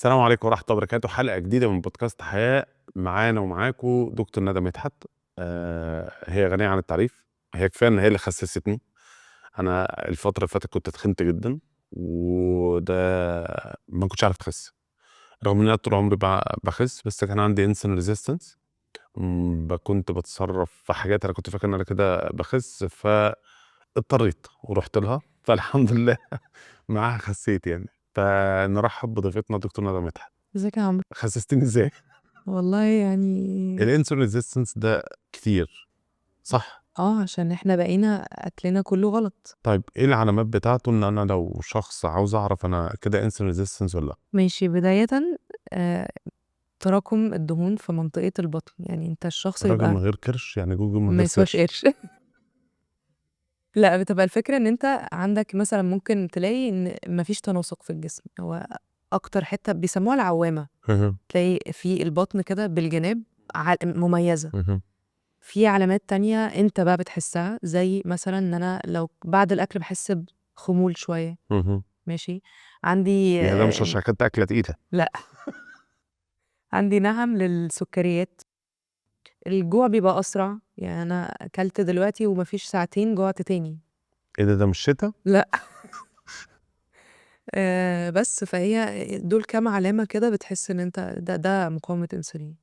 السلام عليكم ورحمة الله وبركاته. حلقة جديدة من بودكاست حياة. معانا ومعاكم دكتور ندى مدحت. هي غنية عن التعريف. هي كفاية ان هي اللي خسستني. انا الفترة اللي فاتت كنت تخنت جدا، وده ما كنتش عارف اخس، رغم ان انا طول عمري بخس، بس كان عندي انسولين ريزيستنس. كنت بتصرف في حاجات انا كنت فاكر ان انا كده بخس، فاضطريت ورحت لها، فالحمد لله معاها خسيت يعني. فنرحب بضيفتنا دكتور ندى مدحت. ازيك يا عمرو؟ خسستني ازاي؟ والله يعني الانسولين ريزيستنس ده كتير، صح؟ عشان احنا بقينا اكلنا كله غلط. طيب ايه العلامات بتاعته، ان انا لو شخص عاوز اعرف انا كده انسولين ريزيستنس ولا لا؟ ماشي، بداية آه، تراكم الدهون في منطقة البطن، يعني انت الشخص راجل من يبقى غير كرش، يعني جوجل من ما غير يسواش سيرش. قرش. لا، بتبقى الفكرة ان انت عندك مثلا ممكن تلاقي ان مفيش تناسق في الجسم. هو اكتر حتة بيسموها العوامة، تلاقي في البطن كده بالجناب مميزة. في علامات تانية انت بقى بتحسها، زي مثلا ان انا لو بعد الاكل بحس بخمول شوية. ماشي، عندي يعني ده مش عشان اكلت اكله تقيله؟ لا، عندي نهم للسكريات. الجوع بيبقى اسرع، يعني انا اكلت دلوقتي ومفيش ساعتين جوعت تاني. ايه ده مش شتاء؟ لا. بس فهي دول كام علامة كده بتحس ان انت ده مقاومة انسولين.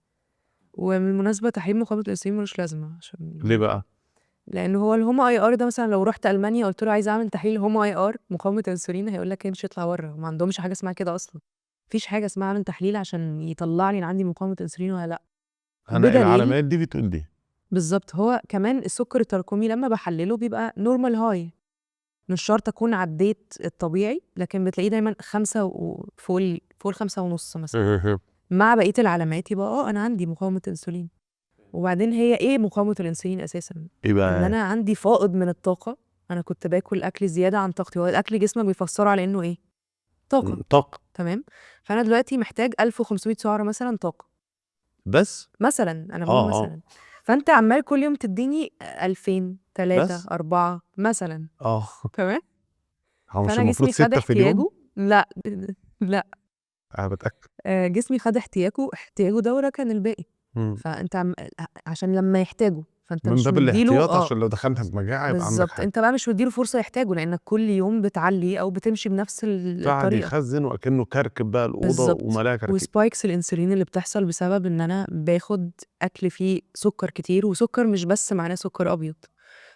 وبالمناسبة تحليل مقاومة الانسولين ملوش لازمة، ليه عشان بقى؟ لان هو الهوما اي ار ده، مثلا لو رحت المانيا قلت له عايز اعمل تحليل هوما اي ار مقاومة انسولين، هيقول لك امشي اطلع بره، ما عندهمش حاجة اسمها كده اصلا. مفيش حاجة اسمها اعمل تحليل عشان يطلع لي ان عندي مقاومة انسولين ولا لا. انا بدليل العلامات دي بتقول دي. بالظبط، هو كمان السكر التراكمي لما بحلله بيبقى نورمال هاي، مش شرط اكون عديت الطبيعي، لكن بتلاقيه دايما 5 فوق 5.5 مثلا. مع بقيه العلامات يبقى انا عندي مقاومه انسولين. وبعدين هي ايه مقاومه الانسولين اساسا؟ ايه ان بقى؟ انا عندي فائض من الطاقه. انا كنت باكل اكل زياده عن طاقتي، هو الاكل جسمك بيفسره على انه ايه؟ طاقه. طاقه. تمام. فانا دلوقتي محتاج 1500 سعره مثلا طاقه، بس مثلا انا بقول اه مثلا. فانت عمال كل يوم تديني 2000 3 بس 4 مثلا. اه تمام. هو مش فانا المفروض جسمي خد 6 في اليوم؟ احتياجه. لا. لا. انا بتاكد. جسمي خد احتياجه ده وركن الباقي. فانت عشان لما يحتاجه، فانت من مش باب مديله الاحتياط، عشان لو دخلنا في مجاعه يبقى عندك بالظبط، حاجه. انت بقى مش مديله فرصه يحتاجه، لانك كل يوم بتعلي او بتمشي بنفس فقعد الطريقه. يخزن وكأنه كركب بقى الأوضة بالظبط. وملاها كراكيب. وسبايكس الانسولين اللي بتحصل بسبب ان انا باخد اكل فيه سكر كتير، وسكر مش بس معناه سكر ابيض،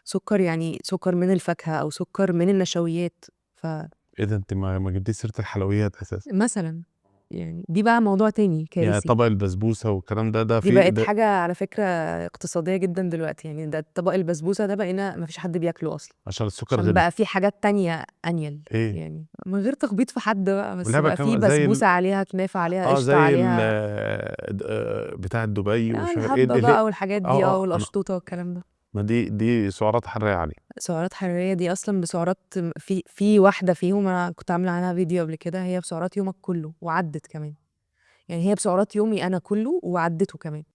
سكر يعني سكر من الفاكهه او سكر من النشويات. ايه ده، انت ما جبتيش سيرة الحلويات اساسا؟ فمثلا يعني دي بقى موضوع تاني يعني كارثي. طبق البسبوسة والكلام ده دي في بقت ده. حاجة على فكرة اقتصادية جدا دلوقتي، يعني ده طبق البسبوسة ده بقينا مفيش حد بياكله أصلا، عشان السكر عشان غلي. بقى في حاجات تانية أنيل، ايه يعني من غير تخبيط في حد بقى، بس واللعبة بقى في كمان زي بسبوسة عليها كنافة عليها قشطة زي عليها. بتاع دبي ومش عارف ايه الهبة اللي. بقى والحاجات دي، انا والقشطوطة والكلام ده. ما دي سعرات حرارية عالية. سعرات حرارية دي أصلا بسعرات، في واحدة فيهم أنا كنت عاملة عنها فيديو قبل كده، هي بسعرات يومك كله وعدت كمان. يعني هي بسعرات يومي أنا كله وعدته كمان. ده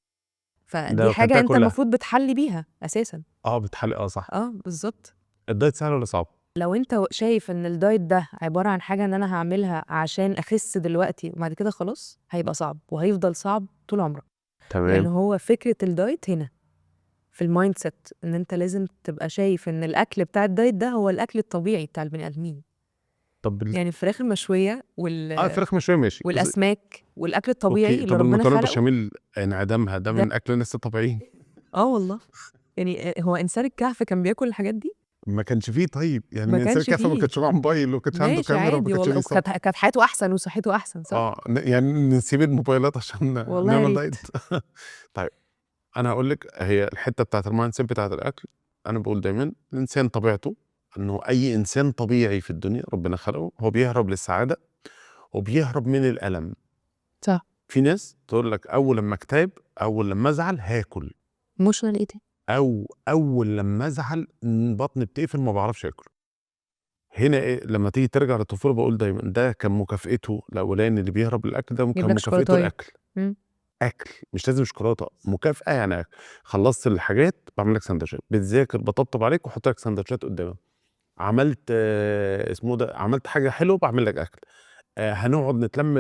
فدي لو حاجة كلتها أنت كلها. المفروض بتحلي بيها أساسا. بتحلق، صح. بالظبط. الدايت سهل ولا صعب؟ لو انت شايف ان الدايت ده عبارة عن حاجة ان انا هعملها عشان اخس دلوقتي وبعد كده خلاص، هيبقى صعب وهيفضل صعب طول عمرك. لان تمام. هو فكرة الدايت هنا في المايند سيت، ان انت لازم تبقى شايف ان الاكل بتاع الدايت ده هو الاكل الطبيعي بتاع البني ادمين. طب يعني الفراخ المشوية الفراخ مشوية ماشي بس. والاسماك والاكل اوكي، الطبيعي اللي طب ربنا المكرونة خلقه. بشاميل انعدامها ده ده من اكل الناس الطبيعيين؟ والله، يعني هو انسان الكهف كان بياكل الحاجات دي. ما كانش فيه، طيب يعني ما الانسان كانش الكهف ما فيه. كانش معاه موبايل، وما كانش عنده ماشي كاميرا، وما عادي كانش والله، بيصور. وكانت حياته احسن وصحته احسن، صح. يعني نسيب الموبايلات عشان والله يا نعمل ريت. دايت. طيب انا هقول لك، هي الحته بتاعت المايند سيت بتاعت الاكل. انا بقول دايما الانسان طبيعته، انه اي انسان طبيعي في الدنيا ربنا خلقه هو بيهرب للسعاده وبيهرب من الالم. صح. في ناس تقول لك اول لما اكتئب، اول لما ازعل هاكل، ايموشنال ايتنج. او اول لما ازعل بطني بتقفل ما بعرفش اكل. هنا إيه، لما تيجي ترجع للطفوله بقول دايما ده كان مكافئته الاولاني اللي بيهرب الاكل، ده جيب كان لك مكافئته شوكولاتايه. الاكل. مم. اكل مش لازم شوكولاته، مكافاه يعني أكل. خلصت الحاجات بعمل لك سندوتشات، بتذاكر بطبطب عليك واحط لك سندوتشات قدامك. عملت اسمه ده، عملت حاجه حلوه بعمل لك اكل. هنقعد نتلم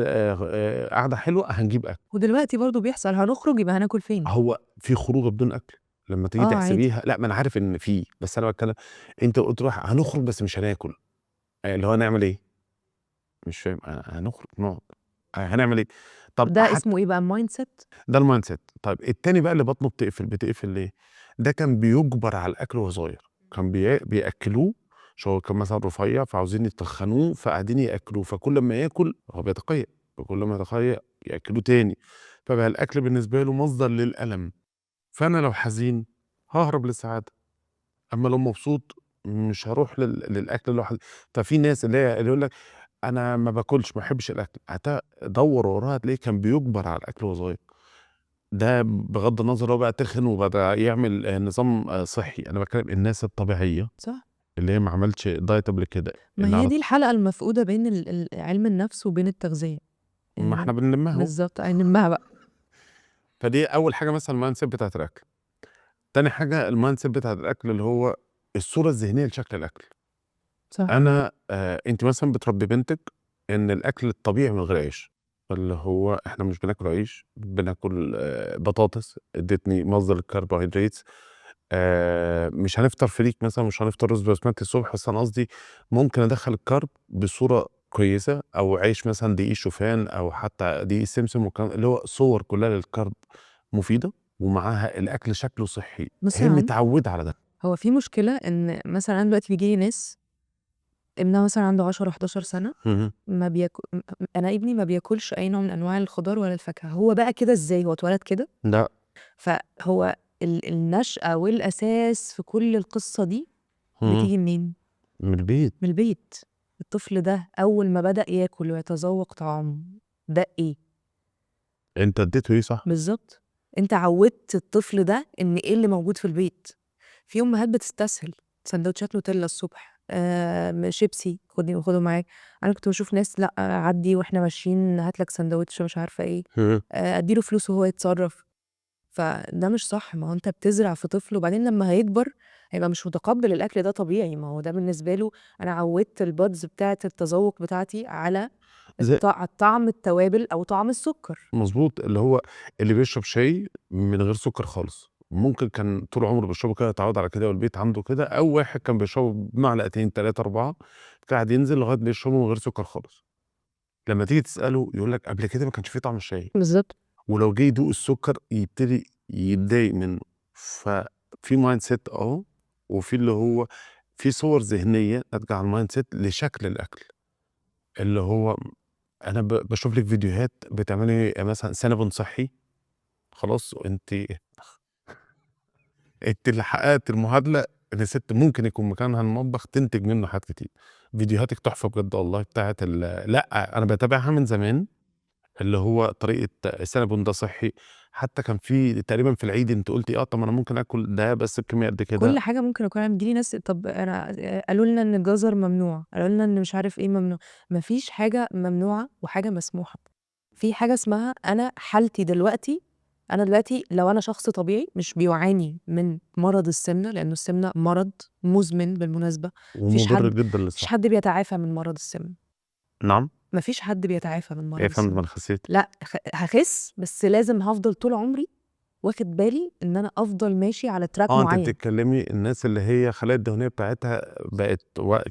قعده حلوه هنجيب اكل. ودلوقتي برضو بيحصل هنخرج يبقى هناكل فين؟ هو في خروجه بدون اكل لما تيجي عادي. تحسبيها؟ لا، ما انا عارف ان في، بس انا بتكلم انت قلت روح هنخرج بس مش هناكل، اللي هو هنعمل ايه؟ مش فاهم. هنخرج نقعد هنعمل ايه؟ طب ده اسمه ايه بقى؟ مايند سيت. ده المايند سيت. طيب التاني بقى اللي بطنه بتقفل ليه؟ ده كان بيجبر على الاكل وهو صغير، كان بياكلوه عشان هو كان مثلا رفيع فعاوزين يتخنوه فقاعدين ياكلوه، فكل ما ياكل هو بيتقيأ، فكل ما يتقيأ ياكلوه تاني، فبقى الاكل بالنسبه له مصدر للالم. فانا لو حزين ههرب للسعاده، اما لو مبسوط مش هروح للاكل اللي هو ففي ناس اللي يقول لك انا ما باكلش ما بحبش الاكل، دور وراها هتلاقيه كان بيجبر على الاكل وهو صغير. ده بغض النظر هو بقى تخن وبدا يعمل نظام صحي، انا بتكلم الناس الطبيعيه صح. اللي هي ما عملتش دايت قبل كده. ما هي دي الحلقة المفقودة بين علم النفس وبين التغذية. ما احنا بنلمها اهو. بالظبط، نلمها بقى. فدي اول حاجه مثلا المايند سيت بتاعت الاكل. تاني حاجه المايند سيت بتاعت الاكل اللي هو الصوره الذهنيه لشكل الاكل. صح. انا انت مثلا بتربي بنتك ان الاكل الطبيعي من غير عيش، اللي هو احنا مش بناكل عيش، بناكل بطاطس، ادتني مصدر الكربوهيدرات. مش هنفطر فريك مثلا، مش هنفطر رز بسمتي الصبح، بس انا قصدي ممكن ادخل الكرب بصوره كويسه، او عيش مثلا دقيق شوفان او حتى دقيق سمسم، اللي هو صور كلها للكرب مفيده، ومعاها الاكل شكله صحي، بص هي يا عم، متعوده على ده. هو في مشكلة ان مثلا انا دلوقتي بيجي لي ناس ابنها مثلا عنده 10 11 سنة ما بياكل. انا ابني ما بياكلش اي نوع من انواع الخضار ولا الفاكهة. هو بقى كده ازاي؟ هو اتولد كده؟ لا، فهو النشأة والاساس في كل القصة دي مم. بتيجي منين؟ من البيت. من البيت. الطفل ده اول ما بدأ ياكل ويتذوق طعام ده ايه؟ انت اديته ايه؟ صح. بالظبط. انت عودت الطفل ده ان ايه اللي موجود في البيت. في امهات بتستسهل سندوتشات نوتيلا الصبح، شيبسي خده معاك. انا كنت بشوف ناس لا عدي واحنا ماشيين هات لك سندوتش مش عارفه ايه، اديله فلوس وهو يتصرف. فده مش صح. ما هو انت بتزرع في طفل وبعدين لما هيكبر هيبقى مش متقبل الاكل ده طبيعي. ما هو ده بالنسبه له انا عودت البادز بتاعه التذوق بتاعتي على زي طعم التوابل او طعم السكر. مظبوط، اللي هو اللي بيشرب شاي من غير سكر خالص ممكن كان طول عمره بيشربه كده، اتعود على كده والبيت عنده كده، او واحد كان بيشربه بمعلقتين 3 4 قاعد ينزل لغايه ما يشربه من غير سكر خالص. لما تيجي تساله يقول لك قبل كده ما كانش فيه طعم الشاي، بالظبط. ولو جه يدوق السكر يبتدي يتضايق منه. ففي مايند سيت وفي اللي هو في صور ذهنيه ناتجه عن المايند سيت لشكل الاكل، اللي هو انا بشوف لك فيديوهات بتعملي مثلا سينابون صحي، خلاص انت اللي حققت المعادله ان الست ممكن يكون مكانها المطبخ تنتج منه حاجات كتير. فيديوهاتك تحفه بجد والله بتاعت لا انا بتابعها من زمان، اللي هو طريقه السينابون ده صحي. حتى كان في تقريبا في العيد انت قلتي طب انا ممكن اكل ده بس بكميه قد كده. كل حاجه ممكن اكلها. بتجيلي ناس طب انا قالوا لنا ان الجزر ممنوع، قالوا لنا ان مش عارف ايه ممنوع. مفيش حاجه ممنوعه وحاجه مسموحه. في حاجه اسمها انا حالتي دلوقتي. انا دلوقتي لو انا شخص طبيعي مش بيعاني من مرض السمنه، لانه السمنه مرض مزمن بالمناسبه. ومضر جدا مفيش للصحه. حد بيتعافى من مرض السمنه. نعم. مفيش حد بيتعافى من ايه يا مرض فندم السمنه. انا خسيت. لا هخس بس لازم هفضل طول عمري واخد بالي ان انا افضل ماشي على تراك انت معين. بتتكلمي الناس اللي هي خلايا الدهنيه بتاعتها بقت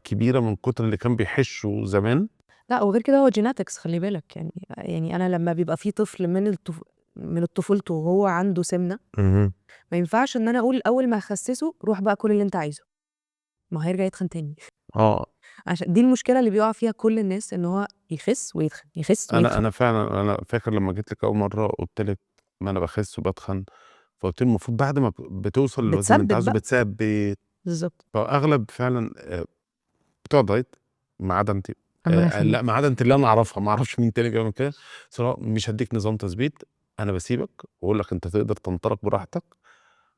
كبيره من كتر اللي كان بيحشوا زمان. لا وغير كده هو جيناتكس خلي بالك. يعني انا لما بيبقى في طفل من طفولته وهو عنده سمنه، ما ينفعش ان انا اقول اول ما اخسسه روح بقى كل اللي انت عايزه، ما هيرجع يتخن تاني. اه عشان دي المشكله اللي بيقع فيها كل الناس، ان هو يخس ويتخن يخس ويتخن. انا فعلا انا فاكر لما جيت لك اول مره قلت لك ما انا بخس وبتخن، فقلت لي المفروض بعد ما بتوصل للوزن اللي انت بتثبت عايزه بقى. بتثبت. بالظبط. فاغلب فعلا بتوع دايت ما عدا انت. ربنا لا، يخليك. ما عدا انت اللي انا اعرفها، ما اعرفش مين تاني بيعمل كده. صراحه مش هديك نظام تثبيت، انا بسيبك واقول لك انت تقدر تنطلق براحتك،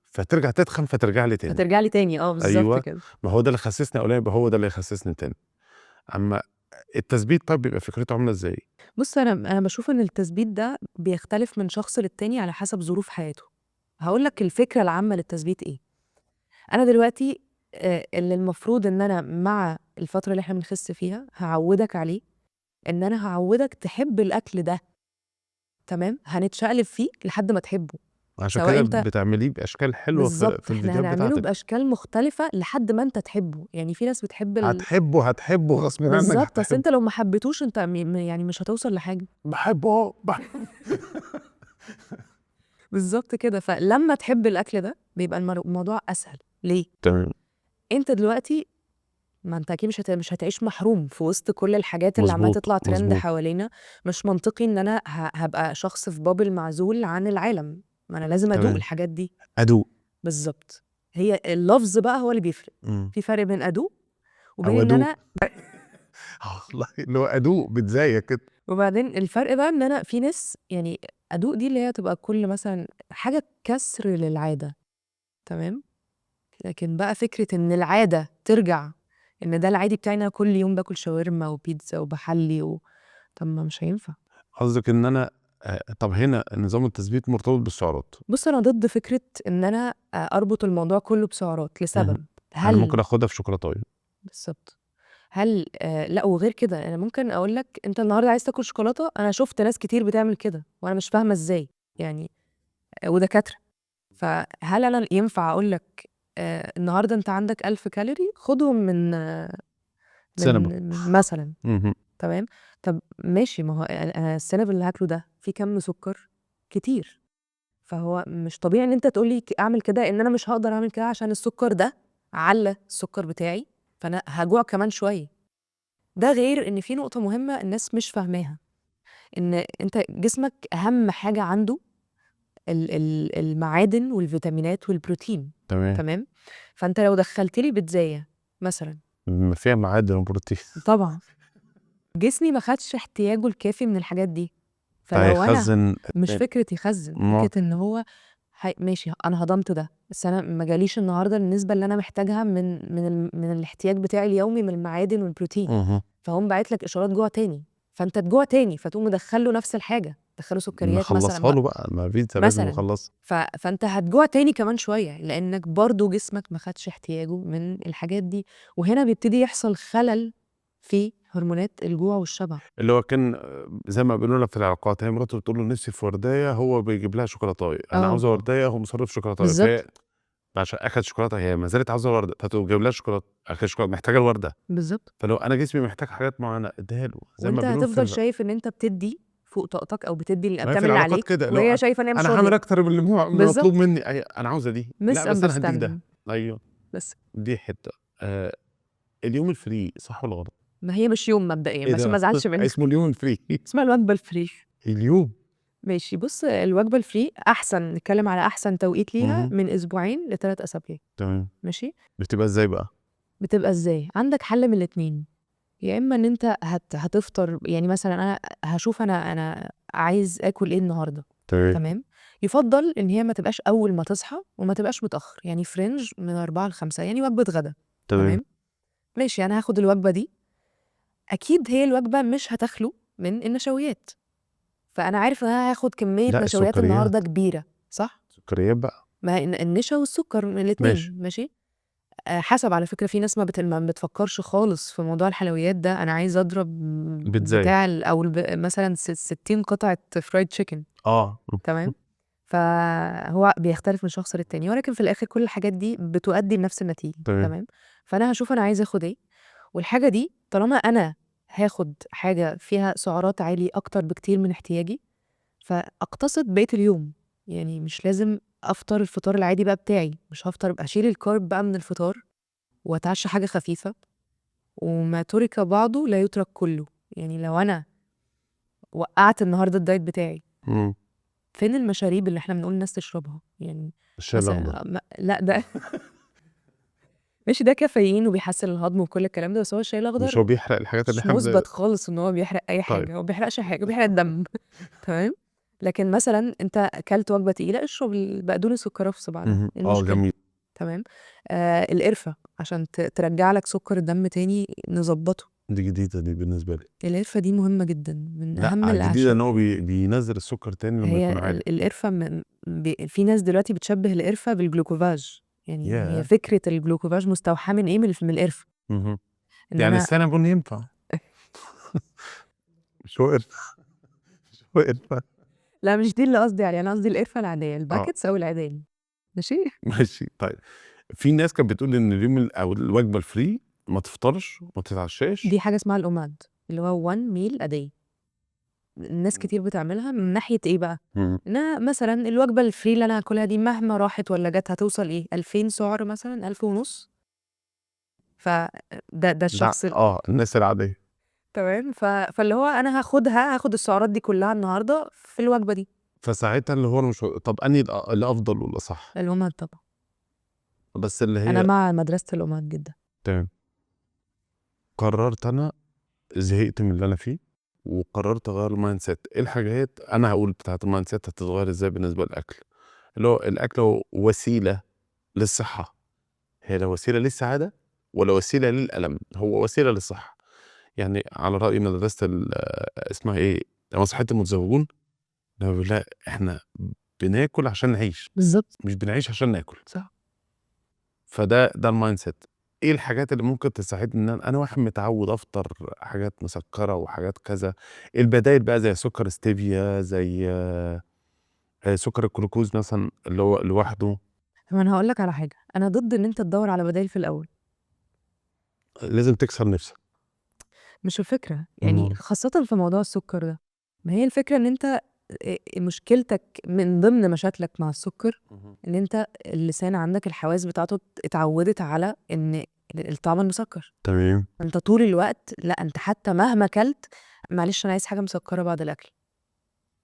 فترجع تتخن فترجع لي تاني. هترجع لي تاني بالظبط ايوه، كده. ما هو ده اللي خسسني اولاني، يبقى هو ده اللي يخسسني تاني. اما التثبيت طيب بيبقى فكرته عامله ازاي؟ بص انا بشوف ان التثبيت ده بيختلف من شخص للتاني على حسب ظروف حياته. هقول لك الفكره العامه للتثبيت ايه. انا دلوقتي اللي المفروض ان انا مع الفتره اللي احنا بنخس فيها هعودك عليه ان انا هعودك تحب الاكل ده، تمام، هنتشقلب فيه لحد ما تحبه. عشان سواء كده انت بتعمليه باشكال حلوه في بالظبط، احنا الفيديوهات هنعمله بتاعتك. باشكال مختلفه لحد ما انت تحبه. يعني في ناس بتحب هتحبه غصب عنك، بالظبط، اصل هتحبه. انت لو ما حبيتوش انت يعني مش هتوصل لحاجه. بحبه بالظبط كده. فلما تحب الاكل ده بيبقى الموضوع اسهل. ليه؟ تمام، انت دلوقتي، ما انت اكيد مش هتعيش محروم في وسط كل الحاجات اللي عماله مظبوط تطلع ترند مظبوط. حوالينا. مش منطقي ان انا هبقى شخص في بابل معزول عن العالم، ما انا لازم ادوق تمام، الحاجات دي. ادوق. بالظبط. هي اللفظ بقى هو اللي بيفرق. مم. في فرق بين ادوق وبين او ان ادوق انا والله اللي هو ادوق بتزايق كده. وبعدين الفرق بقى ان انا في ناس يعني ادوق دي اللي هي تبقى كل مثلا حاجه كسر للعاده، تمام. لكن بقى فكره ان العاده ترجع، ان ده العادي بتاعي إن انا كل يوم باكل شاورما وبيتزا وبحلي طب ما مش هينفع. قصدك ان انا طب هنا نظام التثبيت مرتبط بالسعرات. بص انا ضد فكره ان انا اربط الموضوع كله بسعرات مهم. لسبب. انا ممكن هل اخدها في شوكولاته. بالظبط. هل لا، وغير كده انا ممكن اقول لك انت النهارده عايز تاكل شوكولاته، انا شفت ناس كتير بتعمل كده وانا مش فاهمه ازاي يعني، ودكاتره. فهل انا ينفع اقول لك النهارده انت عندك 1000 كالوري خدهم سينما. من مثلا، مهم. تمام. طب ماشي، ما هو انا السنب اللي هاكله ده فيه كم سكر كتير، فهو مش طبيعي ان انت تقولي اعمل كده، ان انا مش هقدر اعمل كده عشان السكر ده على السكر بتاعي، فانا هجوع كمان شويه. ده غير ان في نقطه مهمه الناس مش فاهماها، ان انت جسمك اهم حاجه عنده المعادن والفيتامينات والبروتين، تمام. تمام. فانت لو دخلت لي بيتزايه مثلا، فيها معادن وبروتين طبعا جسمي ما خدش احتياجه الكافي من الحاجات دي. فلو انا فهيخزن. مش فكره يخزن، ما فكره ان هو ماشي انا هضمت ده، بس انا ما جاليش النهارده النسبه اللي انا محتاجها من الاحتياج بتاعي اليومي من المعادن والبروتين، مهم. فهم باعت لك اشارات جوع تاني، فانت تجوع تاني فتقوم مدخله نفس الحاجه، تدخله سكريات مثلا نخلصها بقى له بقى، ما بيتزا لازم مثلا. نخلص. فانت هتجوع تاني كمان شويه لانك برضو جسمك ما خدش احتياجه من الحاجات دي. وهنا بيبتدي يحصل خلل في هرمونات الجوع والشبع. اللي هو كان زي ما بيقولوا لك في العلاقات، هي مراته بتقول له نفسي في ورديه، هو بيجيب لها شوكولاته، انا اه عاوزه ورديه، هو مصرف شوكولاته، فهي بالظبط عشان اخد شوكولاته هي ما زالت عاوزه ورده، فتقوم جايب لها شوكولاته، اخد شوكولاته محتاجه الورده. بالظبط. فلو انا جسمي محتاج حاجات معينه اديها له، زي ما وانت بيقولوا هتفضل شايف ان انت بتدي فوق طاقتك او ما هي في بتعمل اللي العلاقات عليك، كده، لو وهي شايفه ان هي مش انا هعمل راضيه. اكتر من اللي مطلوب بالظبط، مني، انا عاوزه دي، لا مس بس انا هديك ده. اندرستاندينج. ايوه، بس دي حته. اليوم الفري صح ولا غلط؟ ما هي مش يوم مبدئيا ايه عشان ما ده ازعلش منك. اسمه اليوم الفري اسمها الوجبه الفري. اليوم. ماشي، بص الوجبه الفري احسن نتكلم على احسن توقيت ليها مهم. من اسبوعين ل3 اسابيع. تمام. ماشي. بتبقى ازاي بقى؟ بتبقى ازاي؟ عندك حل من الاتنين. يا اما ان انت هتفطر، يعني مثلا انا هشوف انا عايز اكل ايه النهارده، تمام. تمام. يفضل ان هي ما تبقاش اول ما تصحى وما تبقاش متاخر، يعني فرنج من 4 ل5، يعني وجبه غدا، تمام. تمام. ماشي، انا هاخد الوجبه دي، اكيد هي الوجبه مش هتخلو من النشويات، فانا عارف ان انا هاخد كميه لا نشويات السكريات، النهارده كبيره، صح. سكريات بقى. ما هي النشا والسكر من ماشي. الاتنين، ماشي. حسب على فكره، في ناس ما بتفكرش خالص في موضوع الحلويات ده، انا عايز اضرب بتزاي. بتاع او مثلا 60 قطعه فرايد تشيكن، اه تمام. فهو بيختلف من شخص للتاني، ولكن في الاخر كل الحاجات دي بتؤدي لنفس النتيجه، تمام. تمام. فانا هشوف انا عايز اخد ايه، والحاجه دي طالما انا هاخد حاجه فيها سعرات عالي اكتر بكتير من احتياجي، فاقتصد بقيه اليوم. يعني مش لازم افطر الفطار العادي بقى بتاعي، مش هفطر، اشيل الكارب بقى من الفطار واتعشى حاجه خفيفه. وما ترك بعضه لا يترك كله. يعني لو انا وقعت النهارده الدايت بتاعي، مم. فين المشاريب اللي احنا بنقول الناس تشربها يعني؟ الشاي الاخضر. مثلا لا ده ماشي، ده كافيين وبيحسن الهضم وكل الكلام ده، بس هو الشاي مش الاخضر هو بيحرق الحاجات اللي مش احنا مثبت خالص ان هو بيحرق اي طيب. حاجه، هو بيحرقش حاجه، بيحرق الدم تمام. لكن مثلا انت اكلت وجبه تقيله، اشرب البقدونس والكرفس بعدها، مهم. ايه المشكله؟ جميل. تمام. القرفه عشان ترجع لك سكر الدم تاني، نظبطه. دي جديده دي بالنسبه لي. القرفه دي مهمه جدا، من لا اهم جديده ان الاعشاب. هو بينزل السكر تاني لما هي يكون عالي. القرفه في ناس دلوقتي بتشبه القرفه بالجلوكوفاج، يعني هي ياه. فكره الجلوكوفاج مستوحاه من ايه، من القرفه. مهم. ان يعني انا السنبون ينفع؟ مش هو قرفة مش هو قرفة. لا مش دي اللي قصدي عليها، أنا قصدي القرفة العادية الباكتس أو العادية. ماشي. ماشي طيب. في ناس كانت بتقول إن اليوم أو الوجبة الفري ما تفطرش ما تتعشاش. دي حاجة اسمها الأوماد اللي هو one meal a day. الناس كتير بتعملها من ناحية إيه بقى؟ إنها مثلا الوجبة الفري اللي أنا هاكلها دي مهما راحت ولا جت هتوصل إيه 2000 سعر مثلا 1500. فده الشخص الناس العادية. تمام. فاللي هو أنا هاخد السعرات دي كلها النهاردة في الوجبة دي. فساعتها اللي هو أنا مش طب أنهي الأفضل ولا صح؟ الأوماد طبعا. بس اللي أنا هي مع مدرسة الأوماد جدا. تمام. قررت أنا زهقت من اللي أنا فيه وقررت أغير المايند سيت. إيه الحاجات أنا هقول بتاعت المايند سيت هتتغير إزاي بالنسبة للأكل؟ اللي هو الأكل هو وسيلة للصحة. هي لا وسيلة للسعادة ولا وسيلة للألم، هو وسيلة للصحة. يعني على رأي مدرسة اسمها إيه؟ نصيحة المتزوجون، لما بيقول لها إحنا بناكل عشان نعيش بالظبط. مش بنعيش عشان ناكل. صح. فده المايند سيت. ايه الحاجات اللي ممكن تساعدني ان انا واحد متعود افطر حاجات مسكره وحاجات كذا؟ البدايل بقى زي سكر ستيفيا، زي سكر الجلوكوز مثلا اللي هو لوحده. طب أنا هقول لك على حاجة، أنا ضد إن أنت تدور على بدائل في الأول. لازم تكسر نفسك. مش الفكرة يعني خاصة في موضوع السكر ده، ما هي الفكرة إن أنت مشكلتك من ضمن مشاكلك مع السكر إن أنت اللسان عندك الحواس بتاعته اتعودت على إن الطعم المسكر. تمام. أنت طول الوقت لا أنت حتى مهما كلت معلش أنا عايز حاجة مسكرة بعد الأكل.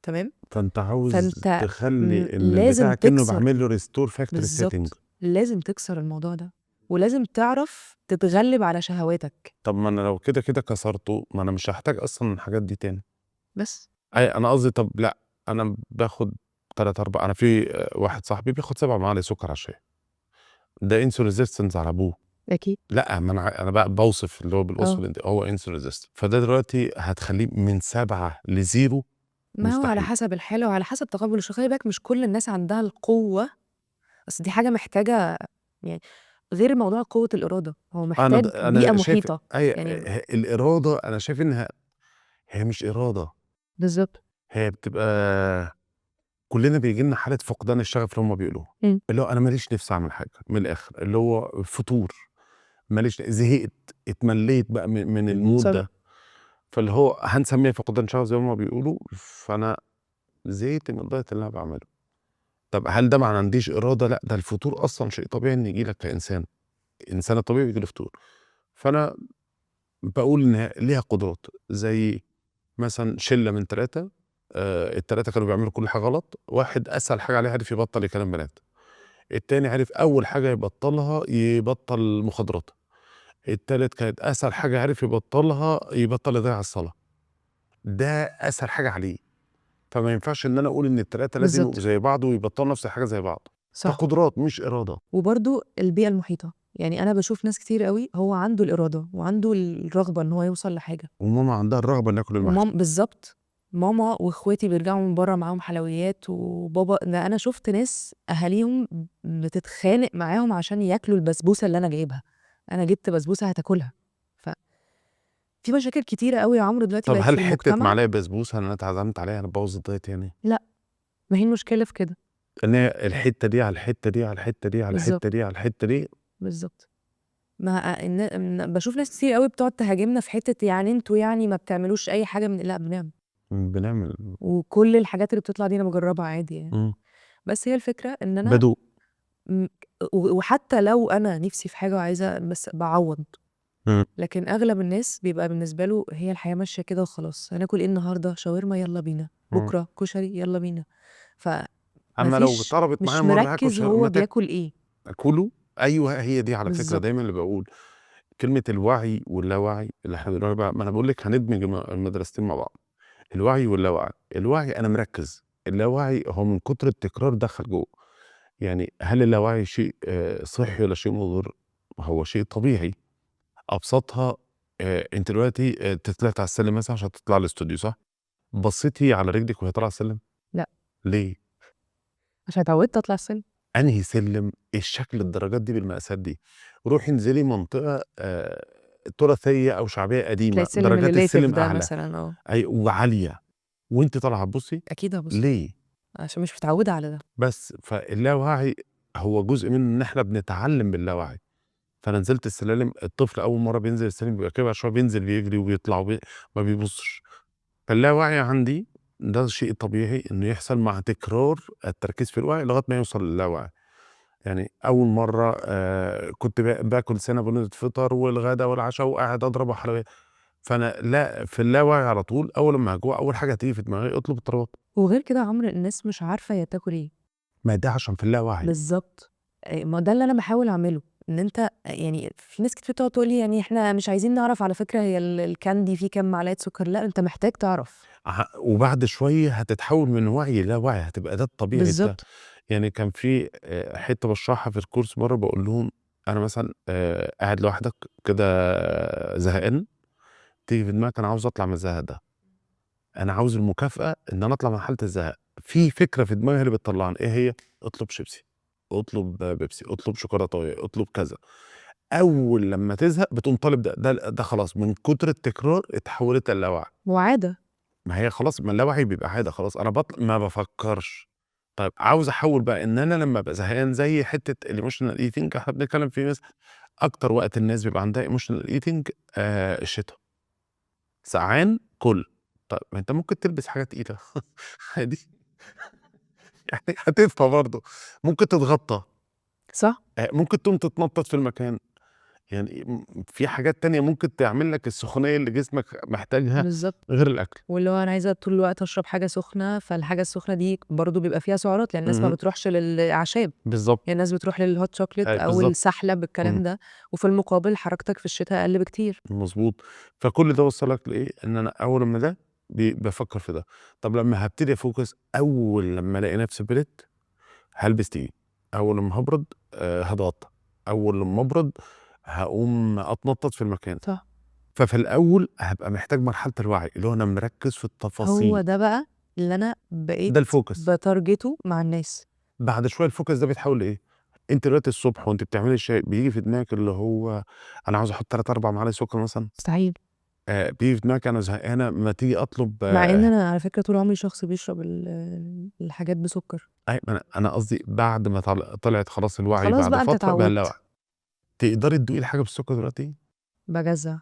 تمام. فانت عاوز فأنت تخلي ان لازم البتاع كأنه تكسر. بعمل له ريستور فاكتوري سيتنج. بالظبط. لازم تكسر الموضوع ده ولازم تعرف تتغلب على شهواتك. طب ما انا لو كده كده كسرته ما انا مش هحتاج اصلا الحاجات دي تاني. بس اي انا قصدي طب لا انا باخد 3 4 انا في واحد صاحبي بياخد 7 معالق سكر على الشاي. ده انسولين ريزيستنس على ابوه. أكيد. لأ، ما أنا بقى باوصف اللي هو بالوصف هو insulin resistant. فده دلوقتي هتخلّيه من 7 ل0 ما هو على مستحيل. حسب الحالة وعلى حسب تقبُّل الشخص، خلي بالك مش كل الناس عندها القوة، أصل دي حاجة محتاجة يعني غير موضوع قوة الإرادة، هو محتاج بيئة أنا شايف محيطة، يعني الإرادة أنا شايف إنها هي مش إرادة، بالضبط. هي بتبقى كُلّنا بييجي لنا حالة فقدان الشغف اللي هُم بيقولوها، إمم. اللي هو أنا ما ليش نِفْس أعمل حاجة من الآخر، اللي هو فتور، ما ليش زهقت، اتملّيت بقى من الmood صح. ده، فاللي هو هنسميها فقدان شغف زي ما هُم بيقولوا، فأنا زهقت من الdiet اللي أنا باعمله. طب هل ده ما عنديش إرادة؟ لأ، ده الفتور أصلًا شيء طبيعي إن ييجي لك كإنسان، الإنسان الطبيعي بييجي له فتور. فأنا باقول إن ليها قدرات، زي مثلًا شلة من 3 ال3 كانوا بيعملوا كل حاجة غلط، واحد أسهل حاجة عليه عرف يبطّل يكلم بنات، التاني عرف أول حاجة يبطّلها يبطّل مخدرات، التالت كانت أسهل حاجة عرف يبطّلها يبطّل يضيّع الصلاة، ده أسهل حاجة عليه. فما ينفعش إن أنا أقول إن ال3 لازم يبقوا بالضبط. زي بعض ويبطّلوا نفس الحاجة زي بعض، صح. فقدرات مش إرادة. وبرضه البيئة المحيطة، يعني أنا باشوف ناس كتير أوي هو عنده الإرادة وعنده الرغبة إن هو يوصل لحاجة وماما عندها الرغبة إن آكل المحشي. بالضبط. ماما وإخواتي بيرجعوا من برّه معاهم حلويات، وبابا ده أنا شُفت ناس أهاليهم بتتخانق معاهم عشان ياكلوا البسبوسة اللي أنا جايبها، أنا جِبت بسبوسة هتاكلها. في مشاكل كتيرة أوي يا عمرو دلوقتي طب بقت هل في حتّة المجتمع. معلقة بسبوسة اللي أنا اتعزمت عليها هتبوّظ الدايت يعني؟ لأ، ما هي المشكلة في كده. إن هي الحتّة دي، على الحتّة دي، على الحتّة دي، على الحتّة بالضبط. دي، على الحتّة دي. بالضبط. ما باشوف ناس كتير أوي بتقعد تهاجمنا في حتة يعني أنتم يعني ما بتعملوش أي حاجة لأ بنعمل، بنعمل. وكل الحاجات اللي بتطلع دي أنا باجرّبها عادي يعني. إمم. بس هي الفكرة إن أنا بادوق. م وحتى لو أنا نِفْسي في حاجة وعايزة بس باعوّض، إمم. لكن أغلب الناس بيبقى بالنسبة له هي الحياة ماشية كده وخلاص، هناكل إيه النهارده؟ شاورما يالّا بينا، إمم. بُكرة كشري يالّا بينا، فما أمّا لو فيش طلبت معايا مش مرّة هاكل مركّز هو ما بياكل إيه. آكله. أيوه هي دي على فكرة بالضبط. دايمًا اللي باقول، كلمة الوعي واللاوعي اللي إحنا بنقولها بقى ما أنا باقول لِك هندمج المدرستين مع بعض، الوعي واللاوعي. الوعي أنا مركّز، اللاوعي هو من كتر التكرار دخل جوّه. يعني هل اللاوعي شيء صحّي والّا شيء مُضر؟ هو شيء طبيعي. أبسطها أنتِ دلوقتي طلعتِ على السلم مثلًا عشان تطلعي الإستوديو صح؟ بصيتِ على رجلِك وهي طالعة على السلم؟ لأ، ليه؟ عشان اتعودت أطلع السلم. أنهي سلم؟ الشكل الدرجات دي بالمقاسات دي. روحي انزلي منطقة تراثيه او شعبيه تلاقي قديمه، السلم درجات الريليتيف السلم ده اعلى مثلا وعاليه، وانت طالعه تبصي اكيد هبص ليه؟ عشان مش متعوده على ده. بس فاللاوعي هو جزء منه ان احنا بنتعلم باللاوعي. فانا نزلت السلالم، الطفل اول مره بينزل السلم بيبقى كده شويه، بينزل بيجري وبيطلع ما بيبصش. فاللاوعي عندي ده شيء طبيعي انه يحصل مع تكرار التركيز في الوعي لغايه ما يوصل للاوعي. يعني اول مره كنت باكل سينابون فطار والغدا والعشاء وقاعد اضرب حلويات، فانا لا في اللاوعي على طول اول لما هجوع اول حاجه هتيجي في دماغي اطلب الطلبات. وغير كده يا عمرو الناس مش عارفه هي تاكل ايه. ما ده عشان في اللاوعي. بالظبط. ما ده اللي انا بحاول اعمله، ان انت يعني في ناس كتير بتقعد تقول لي يعني احنا مش عايزين نعرف على فكره هي الكاندي فيه كام معلقه سكر. لا انت محتاج تعرف. وبعد شويه هتتحول من وعي لا وعي، هتبقى ده الطبيعي بتاع. بالظبط. يعني كان في حته بشرحها في الكورس مره بقول لهم انا مثلا قاعد لوحدك كده زهقان، تيجي في دماغك انا عاوز اطلع من الزهق ده، انا عاوز المكافاه ان انا اطلع من حاله الزهق. في فكره في دماغي اللي بتطلعني ايه هي؟ اطلب شيبسي، اطلب بيبسي، اطلب شوكولاته، اطلب كذا. اول لما تزهق بتقوم طالب ده خلاص من كتر التكرار اتحولت للاوعي. وعاده. ما هي خلاص، ما اللاوعي بيبقى عاده خلاص، انا ما بفكرش. طيب عاوز احول بقى ان انا لما ابقى زهقان زي حته الايموشنال ايتنج احنا بنتكلم فيه مثلا، اكتر وقت الناس بيبقى عندها ايموشنال ايتنج الشتاء، سقعان كل. طب ما انت ممكن تلبس حاجه تقيله عادي يعني هتدفى برضه، ممكن تتغطى، صح. ممكن تقوم تتنطط في المكان. يعني في حاجات تانية ممكن تعمل لك السخونيه اللي جسمك محتاجها بالظبط. غير الاكل. واللي هو انا عايزه طول الوقت اشرب حاجه سخنه، فالحاجه السخنه دي برضو بيبقى فيها سعرات لان الناس ما بتروحش للاعشاب. بالظبط. يعني الناس بتروح للهوت شوكليت او بالظبط. السحلب الكلام ده، وفي المقابل حركتك في الشتاء اقل بكتير. مظبوط. فكل ده وصلك لايه؟ ان انا اول ما ده بفكر في ده. طب لما هبتدي افوكس، اول لما الاقي نفسي برد هلبس تقيل، اول لما هبرد هتغطى، اول لما ابرد هقوم اتنطط في المكان. صح. ففي الاول هبقى محتاج مرحله الوعي اللي هو انا مركز في هو التفاصيل. ده بقى اللي انا ده بقيت الفوكس. بتارجته مع الناس. بعد شويه الفوكس ده بيتحول لايه؟ انت دلوقتي الصبح وانت بتعملي الشاي بيجي في دماغك اللي هو انا عاوز احط 3 4 معالق سكر مثلا؟ مستحيل. بيجي في دماغك انا زهقانه ما تيجي اطلب مع ان انا على فكره طول عمري شخص بيشرب الحاجات بسكر. انا قصدي بعد ما طلعت خلاص الوعي خلاص بعد بقى انت فتره بقى اللاوعي. اتعودت. تقدري تدوقي الحاجه بالسكر دلوقتي؟ بجزع.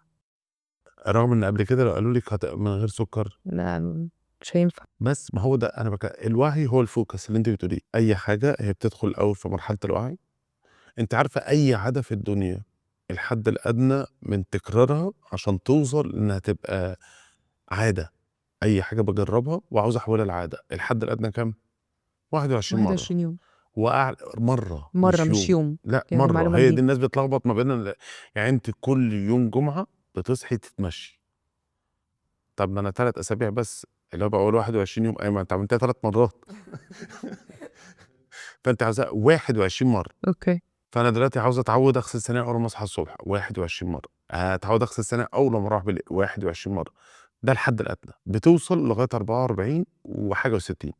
رغم ان قبل كده لو قالوا لك من غير سكر. لا مش هينفع. بس ما هو ده انا الوعي هو الفوكس اللي انت بتقوليه. اي حاجه هي بتدخل الاول في مرحله الوعي. انت عارفه اي عاده في الدنيا الحد الادنى من تكرارها عشان توصل انها تبقى عاده. اي حاجه بجربها وعاوز احولها لعاده، الحد الادنى كام؟ 21 مره. 21 يوم. مره مره مش مش يوم. يوم. لا يعني مره، معلومه هي دي جديده. الناس بتلخبط ما بين يعني انت كل يوم جمعه بتصحي تتمشي. طب ما انا 3 اسابيع بس اللي هو بقول 21 يوم، ايوه ما انت عملتها 3 مرات فانت عاوزها 21 مره. اوكي. فانا دلوقتي عاوز اتعود اغسل سناني اول ما اصحى الصبح 21 مره، اتعود اغسل سناني اول ما اروح بالليل 21 مره. ده الحد الادنى، بتوصل لغايه 44 وحاجه و60.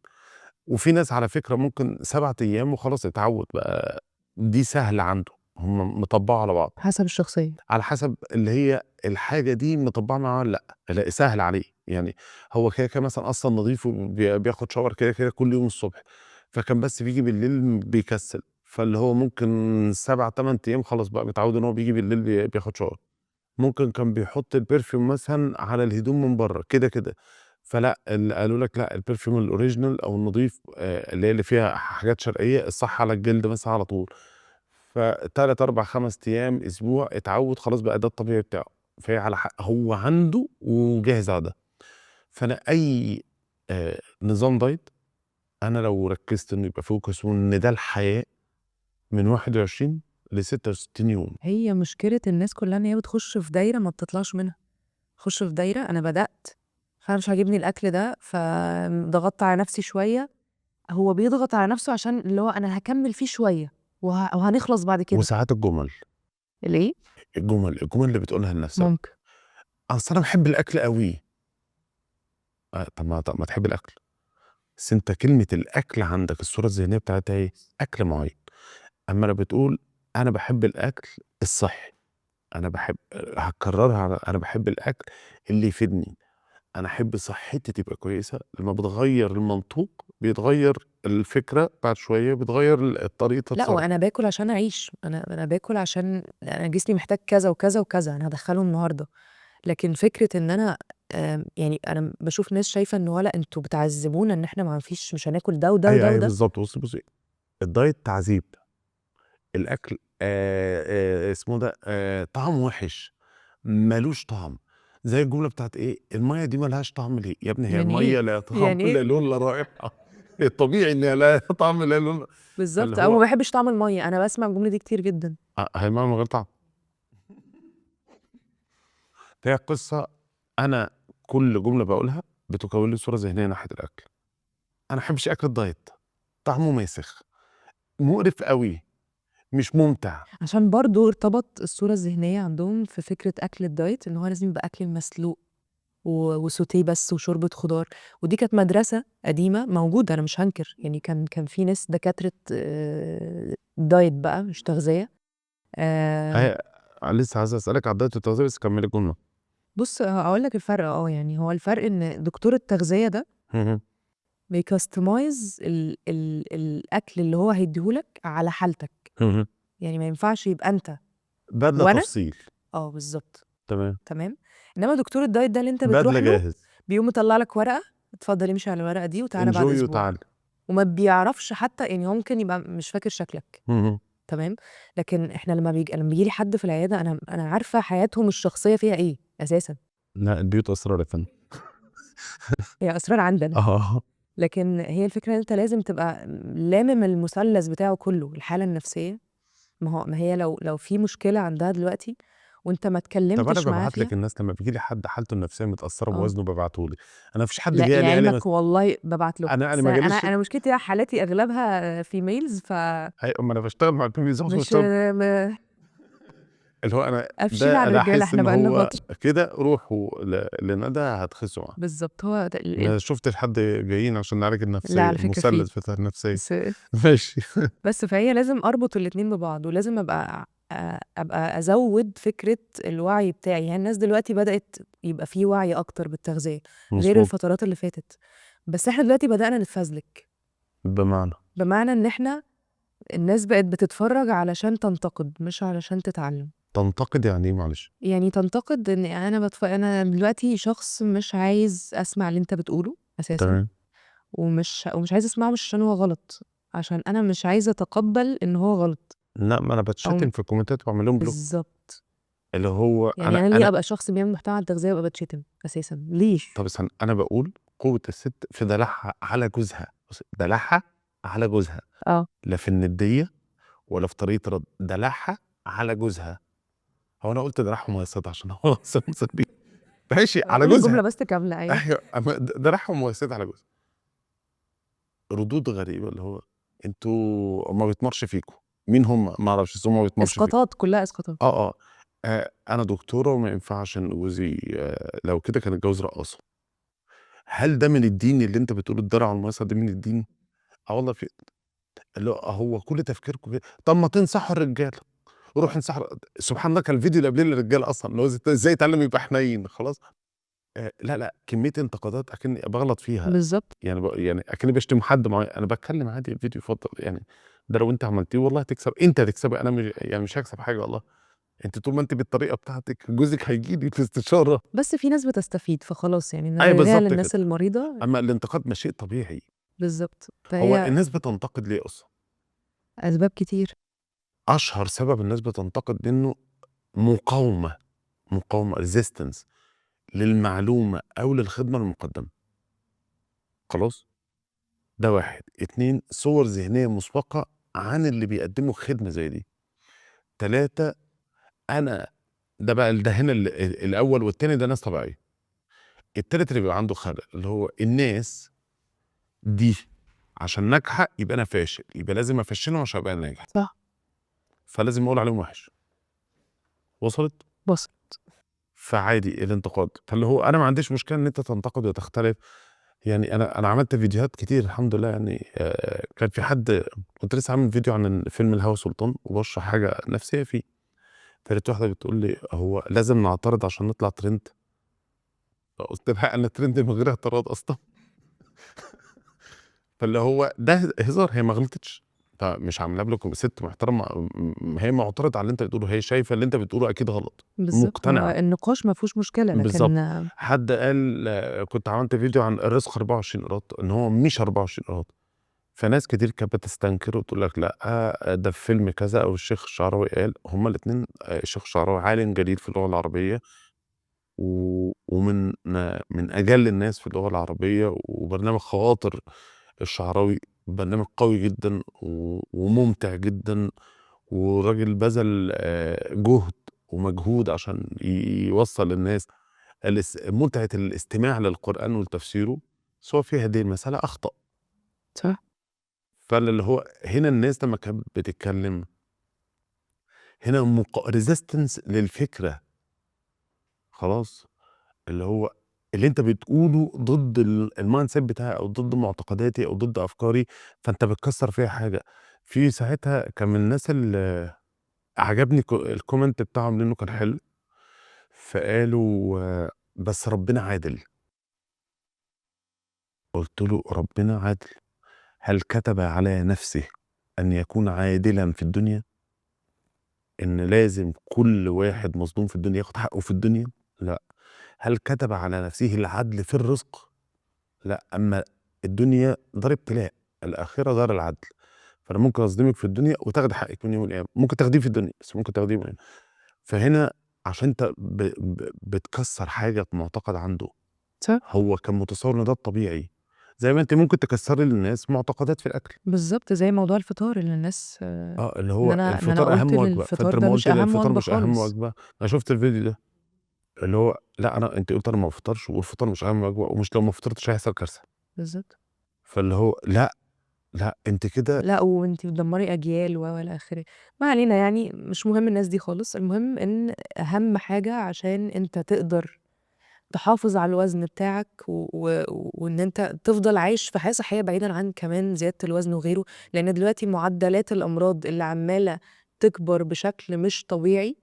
وفي ناس على فكره ممكن 7 ايام وخلاص اتعود بقى، دي سهله عنده، هم مطبقوا على بعض حسب الشخصيه. على حسب اللي هي الحاجه دي مطبقه معاه ولا لا، لا سهل عليه. يعني هو كده كده مثلا اصلا نظيف وبياخد شاور كده كده كل يوم الصبح، فكان بس بيجي بالليل بيكسل، فاللي هو ممكن 7 8 ايام خلاص بقى متعود ان هو بيجي بالليل بياخد شاور. ممكن كان بيحط البرفيوم مثلا على الهدوم من بره كده كده، فلا اللي قالوا لك لا البرفيوم الاوريجينال او النظيف اللي هي اللي فيها حاجات شرقيه الصح على الجلد مثلا على طول. ف3 4 5 ايام اسبوع اتعود خلاص بقى ده الطبيعي بتاعه. فهي على حق هو عنده وجاهز على ده. فانا اي نظام دايت انا لو ركزت انه يبقى فوكس وان ده الحياه من 21 ل66 يوم. هي مشكله الناس كلها ان هي بتخش في دايره ما بتطلعش منها. خش في دايره انا بدات، فانا مش عاجبني الاكل ده فضغطت على نفسي شويه. هو بيضغط على نفسه عشان اللي هو انا هكمل فيه شويه وهنخلص بعد كده. وساعات الجمل ليه؟ الجمل اللي بتقولها لنفسك، ممكن. اصل انا بحب الاكل قوي. طب ما تحب الاكل، بس انت كلمه الاكل عندك الصوره الذهنيه بتاعتها ايه؟ اكل معين. اما انا بتقول انا بحب الاكل الصحي، انا بحب هكررها، انا بحب الاكل اللي يفيدني، انا احب صحتي تبقى كويسه. لما بتغير المنطوق بيتغير الفكره، بعد شويه بتغير طريقه لا التصرف. وانا باكل عشان اعيش، انا باكل عشان انا جسمي محتاج كذا وكذا وكذا، انا هدخله النهارده. لكن فكره ان انا يعني انا بشوف ناس شايفه انه لا انتوا بتعذبونا ان احنا ما فيش مش هناكل ده وده ايوه وده ايوه وده. بالظبط. بصي الدايت تعذيب، الاكل اسمه ده طعم وحش، ملوش طعم. زي الجمله بتاعت ايه، الميه دي ملهاش طعم ليه يا ابني؟ هي يعني ايه الميه لا طعم يعني لا ايه لون لا رائحه. الطبيعي ان هي لا طعم لا لون. فاللي بالظبط، او ما هو بحبش طعم الميه، انا بسمع الجمله دي كتير جدا. هي الميه من غير طعم. فهي قصه، انا كل جمله بقولها بتكون لي صوره ذهنيه ناحيه الاكل. انا ما بحبش اكل الدايت، طعمه ماسخ، مقرف قوي، مش ممتع. عشان برضو ارتبط الصوره الذهنيه عندهم في فكره اكل الدايت ان هو لازم يبقى اكل مسلوق وسوتيه بس وشوربه خضار. ودي كانت مدرسه قديمه موجوده، انا مش هنكر، يعني كان في ناس دكاتره دايت بقى مش تغذيه. آه، هي لسه عايز اسالك على الدايت والتغذيه، بس كملي الجمله. بص هقول لك الفرق. يعني هو الفرق ان دكتور التغذيه ده بيكستمايز الاكل اللي هو هيديهولك على حالتك. يعني ما ينفعش يبقى انت بدله وانا تفصيل. بالظبط. تمام. تمام. انما دكتور الدايت ده اللي انت بدله بتروح له جاهز. بيقوم مطلع لك ورقه، اتفضل امشي على الورقه دي وتعالى بعد انجوي اسبوع. وتعالى. وما بيعرفش حتى، يعني هو ممكن يبقى مش فاكر شكلك. تمام. لكن احنا لما بيجي لي حد في العياده، انا عارفه حياتهم الشخصيه فيها ايه اساسا. لا البيوت اسرار يا فندم. هي اسرار عندنا. اه لكن هي الفكره ان انت لازم تبقى لامم المثلث بتاعه كله، الحاله النفسيه. ما هي لو في مشكله عندها دلوقتي وانت ما طب انا اتكلمتش معاها ببعت فيها. لك الناس لما بيجي لي حد حالته النفسيه متاثره اه بوزنه ببعته لي. انا مفيش حد لا جه قال لي لعلمك والله ببعت لكم، انا بس ما انا جاليش. انا مشكلتي حالاتي اغلبها فيميلز اما انا بشتغل مع البيبي زي ما مش بشتغل. اللي هو انا قافشين ده على انا الرجاله احس احنا ان بقالنا هو فتره. كده روحوا لندى هتخسوا. بالظبط هو ده ما شفتش حد جايين عشان نعالج لا النفسيه، على فكره فيه. المثلث بتاع النفسيه. بس ماشي. فهي لازم اربط الاتنين ببعض، ولازم ابقى ازود فكره الوعي بتاعي. يعني الناس دلوقتي بدات يبقى فيه وعي اكتر بالتغذيه غير مظبوط. الفترات اللي فاتت. بس احنا دلوقتي بدانا نتفزلك، بمعنى بمعنى ان احنا الناس بقت بتتفرج علشان تنتقد مش علشان تتعلم. تنتقد يعني ايه معلش؟ يعني تنتقد ان انا دلوقتي شخص مش عايز اسمع اللي انت بتقوله اساسا. تمام. ومش عايز اسمعه، مش عشان هو غلط، عشان انا مش عايزه اتقبل ان هو غلط. لا ما انا او بتشتم في الكومنتات واعمل لهم بلوك. بالظبط. اللي هو يعني انا انا ليه انا ابقى شخص بيعمل محتوى عن التغذيه وابقى بتشتم اساسا ليه؟ طب استنى، انا بقول قوه الست في دلعها على جوزها. بص، دلعها على جوزها، اه لا في النديه ولا في طريقه رد، دلعها على جوزها. هو انا قلت دلعها مميزات عشان هو صديق؟ ماشي على قول الجمله جوزها. بس كامله. ايوه ايوه دلعها مميزات على جوزها. ردود غريبه، اللي هو انتوا ما بيتمرش فيكم. مين هم؟ ما اعرفش، بس هم ما بيتمرش فيكم. اسقاطات، كلها اسقاطات. انا دكتوره وما ينفعش ان جوزي لو كده كان اتجوز رقاصه. هل ده من الدين اللي انت بتقول الدرع والميسر ده من الدين؟ اه والله في. اللي هو كل تفكيركم كده. طب ما تنصحوا الرجاله، روح انصح. سبحان الله كان الفيديو اللي قبل للرجاله اصلا، اللي هو ازاي يتعلم يبقى حنين خلاص. لا لا كميه انتقادات اكني بغلط فيها. بالظبط. يعني يعني اكني بشتم حد معين. انا بتكلم عادي، الفيديو يفضل يعني. ده لو انت عملتيه والله هتكسب، انت هتكسب، انا مش يعني مش هكسب حاجه والله. انت طول ما انت بالطريقه بتاعتك جوزك هيجي لي في استشاره. بس في ناس بتستفيد فخلاص، يعني ايوه نرجع بالظبط كده. للناس المريضه. اما الانتقاد ما شيء طبيعي. بالظبط هو فهي الناس بتنتقد ليه اصلا؟ اسباب كتير. اشهر سبب الناس بتنتقد انه مقاومه، مقاومه ريزيستنس للمعلومه او للخدمه المقدمه. خلاص. ده واحد. اتنين، صور ذهنيه مسبقه عن اللي بيقدموا خدمه زي دي. تلاته، انا ده بقى ده هنا الاول والتاني ده ناس طبيعيه. التالت اللي بيبقى عنده خلل، اللي هو الناس دي عشان ناجحه يبقى انا فاشل، يبقى لازم افشلهم عشان ابقى ناجح. صح. فلازم اقول عليهم وحش. وصلت؟ بص فعادي الانتقاد. فاللي هو انا ما عنديش مشكله ان انت تنتقد وتختلف. يعني انا عملت فيديوهات كتير الحمد لله. يعني كان في حد كنت لسه عامل فيديو عن فيلم الهوى سلطان وبشرح حاجه نفسيه فيه. فلقيت واحدة بتقول لي: "هو لازم نعترض عشان نطلع ترند؟" فقُلت لها: "أنا ترند من غير اعتراض أصلًا." فاللي هو ده هزار، هي ما غلطتش، فمش عاملاه ست محترمة، هي معترضة على اللي أنت بتقوله، هي شايفة اللي أنت بتقوله أكيد غلط، بالضبط، هو مقتنعة. النقاش ما فيهوش مشكلة، بالضبط. لكن حد قال كنت عملت فيديو عن الرزق 24 قيراط، إن هو مش 24 قيراط، فناس كتير كانت بتستنكر وتقول لك لأ، ده في فيلم كذا أو الشيخ الشعراوي قال. هُم الاتنين، الشيخ الشعراوي عالم جليل في اللغة العربية ومن أجل الناس في اللغة العربية، وبرنامج خواطر الشعراوي برنامج قوي جدًا وممتع جدًا، وراجل بذل جهد ومجهود عشان يوصّل للناس متعة الاستماع للقرآن ولتفسيره، بس هو في هذه المسألة أخطأ. صح. فاللي هو هنا الناس لمّا كانت بتتكلم، هنا resistance للفكرة، خلاص، اللي هو اللي أنت بتقوله ضد الmindset بتاعي أو ضد معتقداتي أو ضد أفكاري، فأنت بتكسّر فيّا حاجة. في ساعتها كان من الناس اللي عجبني الcomment بتاعهم لإنه كان حلو، فقالوا بس ربنا عادل. قُلت له: "ربنا عادل، هل كتب على نفسه أن يكون عادلًا في الدنيا؟ إن لازم كل واحد مظلوم في الدنيا ياخد حقه في الدنيا؟ لأ. هل كتب على نفسه العدل في الرزق؟ لأ. أما الدنيا دار ابتلاء، الآخرة دار العدل. فأنا ممكن أظلمِك في الدنيا وتاخدي حقِك من يوم القيامة، ممكن تاخديه في الدنيا، بس ممكن تاخديه من هنا." فهنا عشان أنت بتكسّر حاجة معتقد عنده، صح. هو كان متصوّر إن ده الطبيعي، زي ما أنتِ ممكن تكسّري للناس معتقدات في الأكل. بالضبط، زي موضوع الفطار اللي الناس اللي إن هو أنا الفطار قُلت أهم إن وجبة، الفطار فأنت ده لمّا مش قُلت لي أهم الفطار وجبة مش أهم خالص. وجبة، أنا شُفت الفيديو ده، اللي هو لأ، أنتِ قُلتِ أنا ما بافطرش والفطار مش أهم وجبة، ومش لو ما فطرتش هيحصل كارثة. بالضبط. فاللي هو لأ، لأ، أنتِ كده. لأ، وأنتِ بتدمّري أجيال إلى آخره. ما علينا يعني مش مهم الناس دي خالص، المهم إن أهم حاجة عشان أنت تقدر تحافظ على الوزن بتاعك وإن أنت تفضل عايش في حياة صحية بعيدًا عن كمان زيادة الوزن وغيره، لإن دلوقتي معدلات الأمراض اللي عمّالة تكبر بشكل مش طبيعي،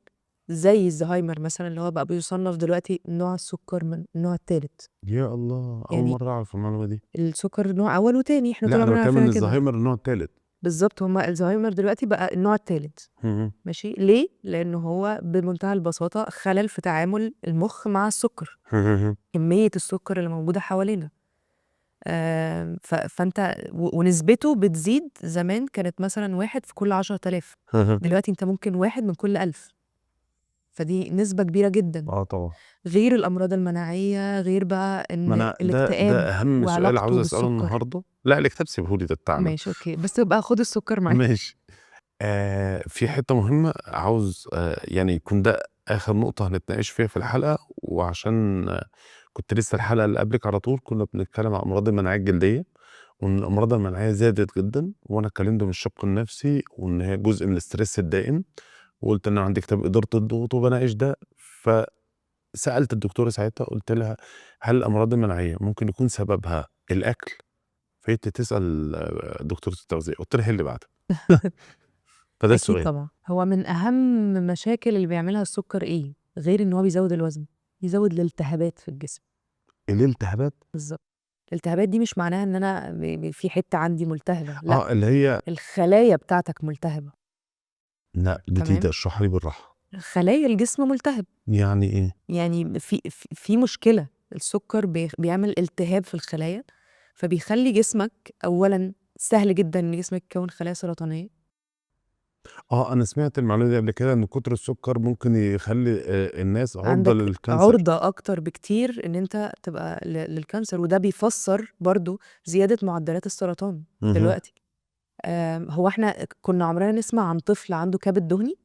زي الزهايمر مثلًا اللي هو بقى بيُصنّف دلوقتي نوع السُكّر من النوع التالت. يا الله! أول يعني مرّة أعرف المعلومة دي. السُكّر نوع أول وتاني، إحنا طول لأ، أنا عمرنا باتكلم عارفينها إن كده. الزهايمر النوع التالت. بالضبط، الزهايمر دلوقتي بقى النوع التالت. اهم. ماشي، ليه؟ لإنه هو بمنتهى البساطة خلل في تعامل المُخ مع السُكّر، كمية السُكّر اللي موجودة حوالينا. فأنت ونسبته بتزيد، زمان كانت مثلًا 1 في كل 10.000، دلوقتي أنت ممكن 1 من كل 1000، فدي نسبة كبيرة جدًا، طبعًا. غير الأمراض المناعية، غير بقى ما إن أنا ده الاكتئاب أهم سؤال عاوز وعلاقته أسأله بالسُكّر. النهارده. لأ، الكتاب سيبه لي، ده بتاعنا. ماشي أوكي، بس يبقى خُد السُكّر معاك. ماشي. في حتّة مهمة عاوز يعني يكون ده آخر نقطة هنتناقش فيها في الحلقة، وعشان كنت لسه الحلقة اللي قبلِك على طول كنا بنتكلم عن أمراض المناعية الجلدية، وإن الأمراض المناعية زادت جدًا، وأنا اتكلمت من الشق النفسي، وإن هي جزء من الstress الدائم، وقُلت إن أنا عندي كتاب إدارة الضغوط وباناقش ده. فسألت الدكتورة ساعتها قُلت لها: "هل الأمراض المناعية ممكن يكون سببها الأكل؟" فقالت لي: "تسأل دكتورة التغذية." قُلت لها: "هي اللي بعتها." فده أكيد السؤال. طبعًا، هو من أهم مشاكل اللي بيعملها السُكّر إيه، غير إن هو بيزوّد الوزن، يزوّد الالتهابات في الجسم. الالتهابات؟ بالضبط. الالتهابات دي مش معناها إن أنا في حتّة عندي ملتهبة، لأ، اللي هي الخلايا بتاعتك ملتهبة. لأ، تمام؟ جديدة، اشرحها لي بالراحة. خلايا الجسم ملتهب، يعني إيه؟ يعني في مشكلة، السُكّر بيعمل التهاب في الخلايا، فبيخلّي جسمك أولًا سهل جدًا إن جسمك يكوّن خلايا سرطانية. أنا سمعت المعلومة دي قبل كده، إن كتر السكر ممكن يخلّي الناس عُرضة عندك للكانسر. عُرضة أكتر بكتير إن أنت تبقى للكانسر، وده بيفسّر برضه زيادة معدلات السرطان اهم. دلوقتي. هو إحنا كنا عمرنا نسمع عن طفل عنده كبد دهني؟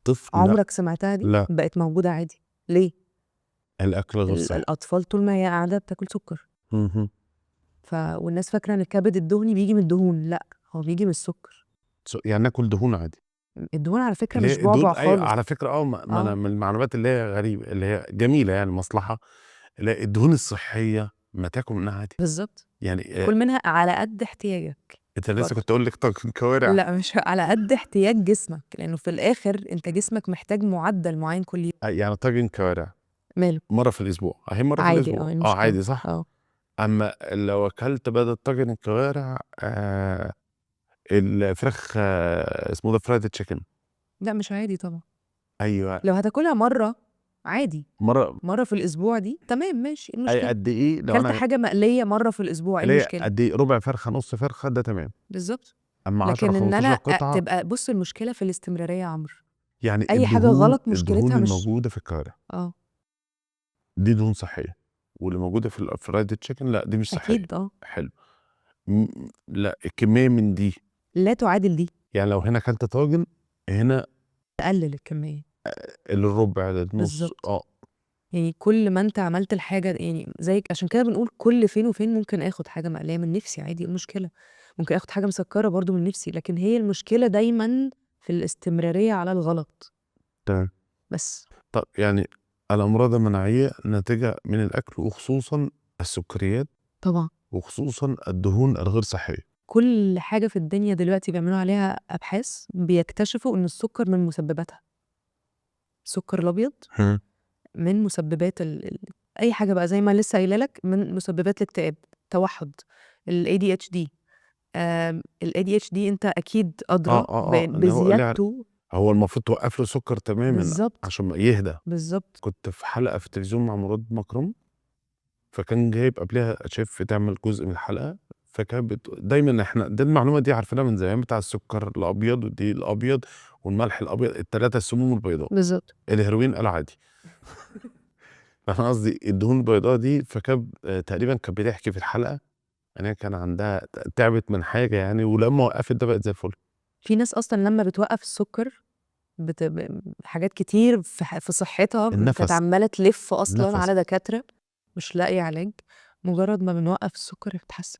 طفل لأ. عمرك سمعتها دي؟ لأ، بقت موجودة عادي. ليه؟ الأكل غير صحّي. الأطفال طول ما هي قاعدة بتاكل سُكّر، اهم. والناس فاكرة إن الكبد الدهني بييجي من الدهون، لأ، هو بييجي من السُكّر. يعني ناكل دهون عادي. الدهون على فكرة اللي مش هي الدهون، بُعبُع أيوه، خالص. على فكرة ما أنا آه، من المعلومات اللي هي غريبة، اللي هي جميلة يعني مصلحة، اللي هي الدهون الصحية ما تاكل منها عادي. بالضبط. يعني كُل منها على قد احتياجك. انت لسه برضه. كنت اقول لك طاجن كوارع. لا مش على قد احتياج جسمك، لانه في الاخر انت جسمك محتاج معدل معين كل يوم. يعني طاجن كوارع ماله مره في الاسبوع اهي، مره في عادي، الاسبوع المشكله عادي صح. اما لو اكلت بدل طاجن الكوارع الفراخ اسمه ده فرايد تشيكن. لا مش عادي طبعا. ايوه لو هتاكلها مره عادي، مره. مره في الاسبوع دي تمام ماشي، إيه اي المشكله؟ قد ايه لو كلت انا حاجه مقليه مره في الاسبوع، ايه ليه المشكله؟ قد ايه، ربع فرخه نص فرخه ده تمام. بالظبط. اما 10 لكن ان 15 انا قطعه تبقى، بص المشكله في الاستمراريه يا عمرو. يعني اي حاجه الدهون غلط مشكلتها مش الموجوده في الكوارع اه دي دهون صحيه، واللي موجوده في الفرايد تشيكن لا دي مش صحيه. اكيد حلو. لا الكميه من دي لا تعادل دي، يعني لو هنا اكلت طاجن هنا تقلل الكميه. الربع النص بالظبط. يعني كل ما انت عملت الحاجه، يعني زيك، عشان كده بنقول كل فين وفين ممكن اخد حاجه مقليه من نفسي عادي، ايه المشكله؟ ممكن اخد حاجه مسكره برضو من نفسي، لكن هي المشكله دايما في الاستمراريه على الغلط تمام. بس. طب يعني الامراض المناعيه ناتجه من الاكل وخصوصا السكريات طبعا وخصوصا الدهون الغير صحيه. كل حاجه في الدنيا دلوقتي بيعملوا عليها ابحاث، بيكتشفوا ان السكر من مسبباتها. السكر الابيض من مسببات اي حاجه بقى، زي ما لسه قايله لك، من مسببات الاكتئاب، توحد، ال ADHD. ال ADHD انت اكيد ادرى ان هو بزيادته. هو المفروض توقف له سكر تماما بالظبط عشان ما يهدى. بالظبط. كنت في حلقه في التلفزيون مع مراد مكرم، فكان جايب قبلها شيف تعمل جزء من الحلقه، فكان دايما احنا دي المعلومه دي عارفينها من زمان بتاع السكر الابيض والدقيق الابيض والملح الابيض، الثلاثه السموم البيضاء. بالظبط. الهيروين قال عادي. انا قصدي الدهون البيضاء دي، فكان تقريبا كانت بتحكي في الحلقه ان كان عندها تعبت من حاجه يعني، ولما وقفت ده بقت زي الفل. في ناس اصلا لما بتوقف السكر حاجات كتير في صحتها كانت النفس عماله تلف اصلا النفس على دكاتره مش لاقيه علاج، مجرد ما بنوقف السكر بتتحسن.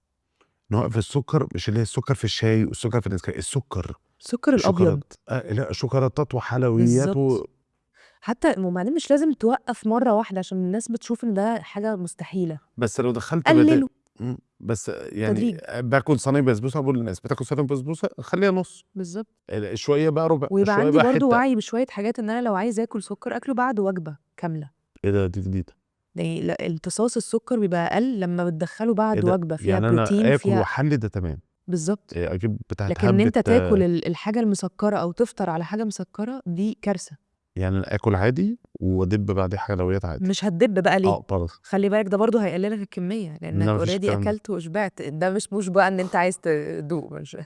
نوقف السكر، مش اللي هي السكر في الشاي والسكر في النسكافيه، السكر السكر الابيض لا شوكولاتات وحلويات بالظبط. حتى وبعدين مش لازم توقف مره واحده، عشان الناس بتشوف ان ده حاجه مستحيله. بس لو دخلت قلله بس يعني تدريج. باكل صينيه بسبوسه، بقول للناس بتاكل صينيه بسبوسه خليها نص، بالظبط. شويه بقى ربع، ويبقى شويه عندي بقى برضو حته. وعي بشويه حاجات، ان انا لو عايز اكل سكر اكله بعد وجبه كامله. ايه ده، دي جديده. يعني امتصاص السكر بيبقى اقل لما بتدخله ايه بعد ده وجبه فيها يعني انا بروتين اكل فيها. واحلي ده تمام. بالظبط. اجيب بتاعت لكن ان هبه انت تاكل الحاجه المسكره او تفطر على حاجه مسكره دي كارثه. يعني أنا اكل عادي وادب بعديه حلويات عادي. مش هتدب بقى ليه؟ برضه خلي بالك ده برضه هيقللك الكميه، لانك لا مفيش اوريدي الكلام ده. اكلت وشبعت. ده مش بقى ان انت عايز تدوق، مش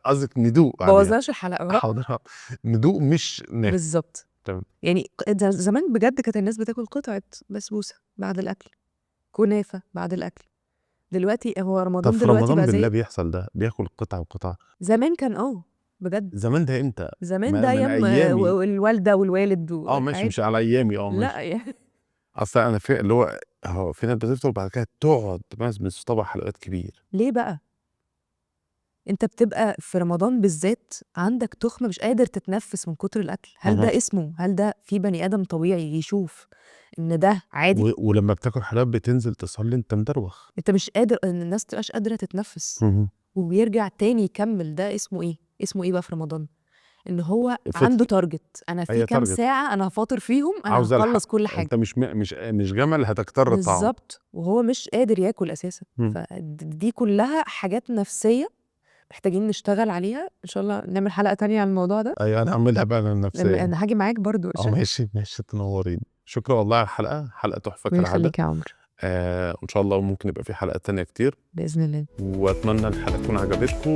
قصدك ندوق عليها. بوظناش الحلقه. حاضر ندوق مش ناكل. بالظبط. تمام. يعني زمان بجد كانت الناس بتاكل قطعه بسبوسه بعد الاكل، كنافه بعد الاكل. دلوقتي هو طب رمضان في دلوقتي رمضان بقى بالله زي بيحصل ده، بياكل قطعه وقطعه. زمان كان بجد. زمان ده امتى؟ زمان ده من ايام ايامي. الوالده والوالد ماشي مش عادي. على ايامي لا ماشي. يعني اصل انا في اللي هو في ناس بتفطر وبعد كده تقعد تمزمز طبق حلويات كبير. ليه بقى؟ انت بتبقى في رمضان بالذات عندك تخمه، مش قادر تتنفس من كتر الاكل. هل ده اسمه؟ هل ده في بني ادم طبيعي يشوف ان ده عادي؟ ولما بتاكل حلويات بتنزل تصلي انت مدروخ. انت مش قادر، ان الناس تبقاش قادره تتنفس وبيرجع تاني يكمل. ده اسمه ايه؟ اسمه ايه بقى في رمضان؟ ان هو عنده تارجت، انا في كام ساعه انا هفاطر فيهم، انا هخلص كل حاجه. انت مش جمل هتكتر الطعم. بالظبط. وهو مش قادر ياكل اساسا. فدي كلها حاجات نفسيه محتاجين نشتغل عليها. ان شاء الله نعمل حلقه تانية عن الموضوع ده. ايوه انا هعملها بقى انا نفسيا. انا هاجي معاك برضو. ماشي تنورين. شكرا والله على الحلقه، حلقه تحفه كالعاده. يخليك يا عمرو. وان شاء الله ممكن يبقى في حلقات تانية كتير باذن الله. واتمنى الحلقه تكون عجبتكم